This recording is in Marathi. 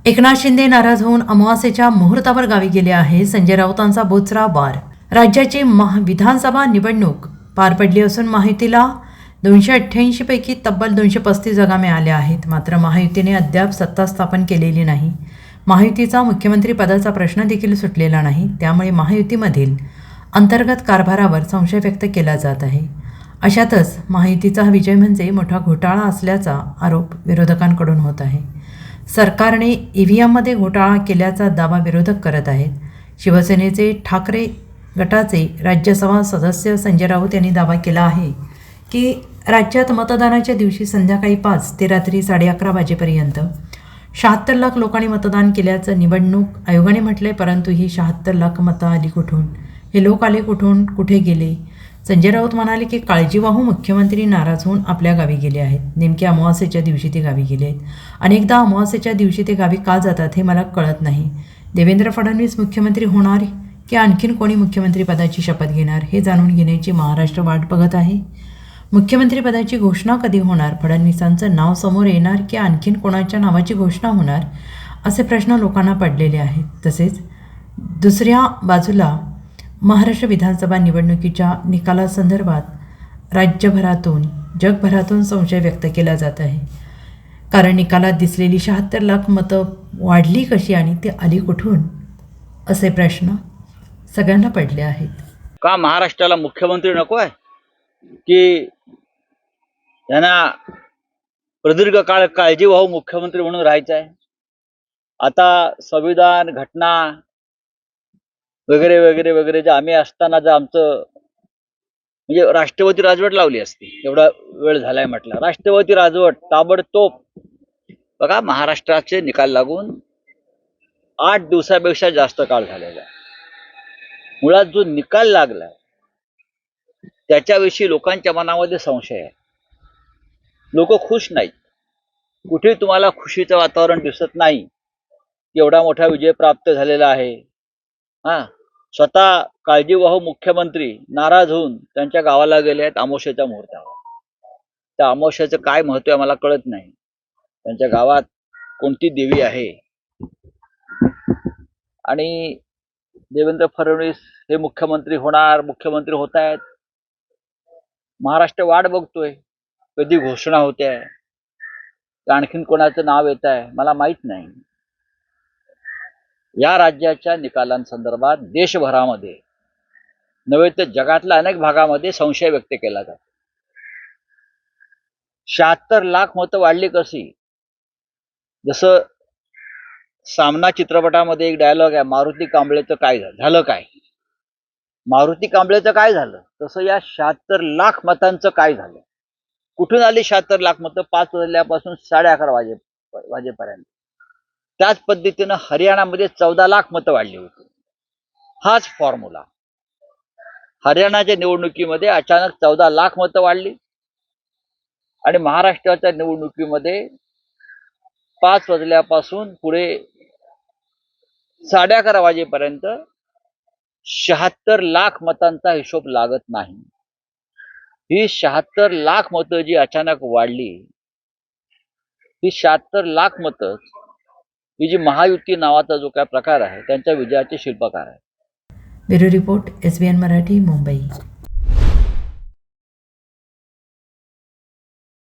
एकनाथ शिंदे नाराज होऊन अमावास्येच्या मुहूर्तावर गावी गेले आहे. संजय राऊतांचा बोचरा वार. राज्याची विधानसभा निवडणूक पार पडली असून महायुतीला 288 पैकी तब्बल 235 जागा मिळाल्या आहेत. मात्र महायुतीने अद्याप सत्ता स्थापन केलेली नाही. महायुतीचा मुख्यमंत्री पदाचा प्रश्न देखील सुटलेला नाही. त्यामुळे महायुतीमधील अंतर्गत कारभारावर संशय व्यक्त केला जात आहे. अशातच महायुतीचा हा विजय म्हणजे मोठा घोटाळा असल्याचा आरोप विरोधकांकडून होत आहे. सरकारने EVMमध्ये घोटाळा केल्याचा दावा विरोधक करत आहेत. शिवसेनेचे ठाकरे गटाचे राज्यसभा सदस्य संजय राऊत यांनी दावा केला आहे की राज्यात मतदानाच्या दिवशी संध्याकाळी 5 ते रात्री 11:30 वाजेपर्यंत 76 लाख लोकांनी मतदान केल्याचं निवडणूक आयोगाने म्हटलंय. परंतु ही 76 लाख मतं आली कुठून? हे लोक आले कुठून? कुठे गेले? संजय राऊत म्हणाले की काळजीवाहू मुख्यमंत्री नाराज होऊन आपल्या गावी गेले आहेत. नेमक्या अमावास्येच्या दिवशी ते गावी गेले आहेत. अनेकदा अमावास्येच्या दिवशी ते गावी का जातात हे मला कळत नाही. देवेंद्र फडणवीस मुख्यमंत्री होणार की आणखीन कोणी मुख्यमंत्रीपदाची शपथ घेणार हे जाणून घेण्याची महाराष्ट्र वाट बघत आहे. मुख्यमंत्रीपदाची घोषणा कधी होणार? फडणवीसांचं नाव समोर येणार की आणखीन कोणाच्या नावाची घोषणा होणार? असे प्रश्न लोकांना पडलेले आहेत. तसेच दुसऱ्या बाजूला महाराष्ट्र विधानसभा निवडणुकीच्या निकालासंदर्भात राज्यभरातून जगभरातून संशय व्यक्त केला जात आहे. कारण निकालात दिसलेली 76 लाख मतं वाढली कशी आणि ती आली कुठून असे प्रश्न सगळ्यांना पडले आहेत. का महाराष्ट्राला मुख्यमंत्री नको आहे की यांना प्रदीर्घ काळ काळजीवाहू मुख्यमंत्री म्हणून राहायचं आहे? आता संविधान घटना वगैरे वगैरे वगैरे जे आम्ही असताना जर आमचं म्हणजे राष्ट्रपती राजवट लावली असती, एवढा वेळ झालाय म्हटलं, राष्ट्रपती राजवट ताबडतोब. बघा महाराष्ट्राचे निकाल लागून 8 दिवसापेक्षा जास्त काळ झालेला आहे. मुळात जो निकाल लागला त्याच्याविषयी लोकांच्या मनामध्ये संशय आहे. लोक खुश नाहीत. कुठे तुम्हाला खुशीचं वातावरण दिसत नाही की एवढा मोठा विजय प्राप्त झालेला आहे. स्वतः काळजीवाहू मुख्यमंत्री नाराज होऊन त्यांच्या गावाला गेले आहेत अमावस्येच्या मुहूर्तावर. त्या अमावस्येचं काय महत्व आहे मला कळत नाही. त्यांच्या गावात कोणती देवी आहे? आणि देवेंद्र फडणवीस हे मुख्यमंत्री होणार, मुख्यमंत्री होत आहेत. महाराष्ट्र वाट बघतोय कधी घोषणा होते आहे, आणखीन कोणाचं नाव येत आहे मला माहित नाही. या राज्याच्या निकालांसंदर्भात देशभरामध्ये नव्हे तर जगातल्या अनेक भागामध्ये संशय व्यक्त केला जातो. 76 लाख मतं वाढली कशी? जसं सामना चित्रपटामध्ये एक डायलॉग आहे, मारुती कांबळेचं काय झालं काय? मारुती कांबळेचं काय झालं तसं या 76 लाख मतांचं काय झालं? कुठून आली 76 लाख मतं? 5 वाजल्यापासून 11:30 वाजेपर्यंत. त्याच पद्धतीनं हरियाणामध्ये 14 लाख मतं वाढली होती. हाच फॉर्म्युला हरियाणाच्या निवडणुकीमध्ये अचानक 14 लाख मतं वाढली आणि महाराष्ट्राच्या निवडणुकीमध्ये 5 वाजल्यापासून पुढे 11:30 वाजेपर्यंत 76 लाख मतांचा हिशोब लागत नाही. ही 76 लाख मतं जी अचानक वाढली, ही 76 लाख मतं ही जी महायुती नावाचा जो काय प्रकार आहे त्यांच्या विजयाचे शिल्पकार आहे. Bureau report SBN Marathi, Mumbai.